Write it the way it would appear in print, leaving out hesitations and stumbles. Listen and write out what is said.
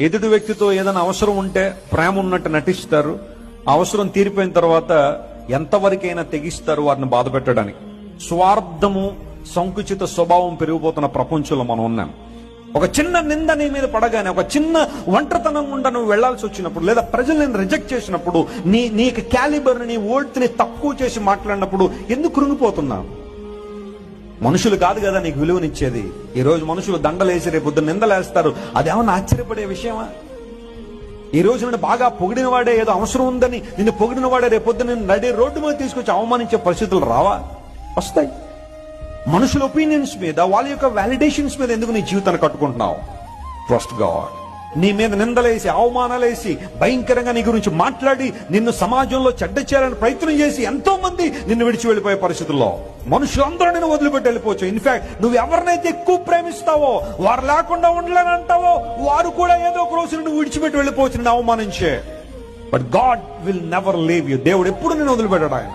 ఎదుటి వ్యక్తితో ఏదైనా అవసరం ఉంటే ప్రేమ ఉన్నట్టు నటిస్తారు, అవసరం తీరిపోయిన తర్వాత ఎంతవరకైనా తెగిస్తారు వారిని బాధ పెట్టడానికి. స్వార్థము, సంకుచిత స్వభావం పెరిగిపోతున్న ప్రపంచంలో మనం ఉన్నాం. ఒక చిన్న నింద నీ మీద పడగానే, ఒక చిన్న ఒంటరితనం గుండా నువ్వు వెళ్లాల్సి వచ్చినప్పుడు, లేదా ప్రజలు నేను రిజెక్ట్ చేసినప్పుడు, నీకు క్యాలిబర్, నీ ఓల్ట్ని తక్కువ చేసి మాట్లాడినప్పుడు ఎందుకు కృంగిపోతున్నావు? మనుషులు కాదు కదా నీకు విలువనిచ్చేది. ఈ రోజు మనుషులు దండలేసి రేపు నిందలేస్తారు. అదేమన్నా ఆశ్చర్యపడే విషయమా? ఈ రోజు నేను బాగా పొగిడిన వాడే, ఏదో అవసరం ఉందని నిన్ను పొగిడిన వాడే రేపొద్దు నేను నడి రోడ్డు మీద తీసుకొచ్చి అవమానించే పరిస్థితులు రావా? వస్తాయి. మనుషుల ఒపీనియన్స్ మీద, వాళ్ళ యొక్క వాలిడేషన్స్ మీద ఎందుకు నీ జీవితాన్ని కట్టుకుంటున్నావు? Trust God. నీ మీద నిందలేసి, అవమానాలేసి, భయంకరంగా నీ గురించి మాట్లాడి, నిన్ను సమాజంలో చెడ్డ చేయాలని ప్రయత్నం చేసి ఎంతో మంది నిన్ను విడిచి వెళ్ళిపోయే పరిస్థితుల్లో మనుషులందరూ నిన్ను వదిలిపెట్టి వెళ్ళిపోవచ్చు. ఇన్ఫాక్ట్ నువ్వు ఎవరినైతే ఎక్కువ ప్రేమిస్తావో, వారు లేకుండా ఉండలేనంటావో, వారు కూడా ఏదో ఒక రోజు నిన్ను విడిచిపెట్టి వెళ్ళిపోవచ్చు నిన్ను అవమానించే. But God will never leave you. దేవుడు ఎప్పుడు నిన్ను వదిలిపెట్టాడు. ఆయన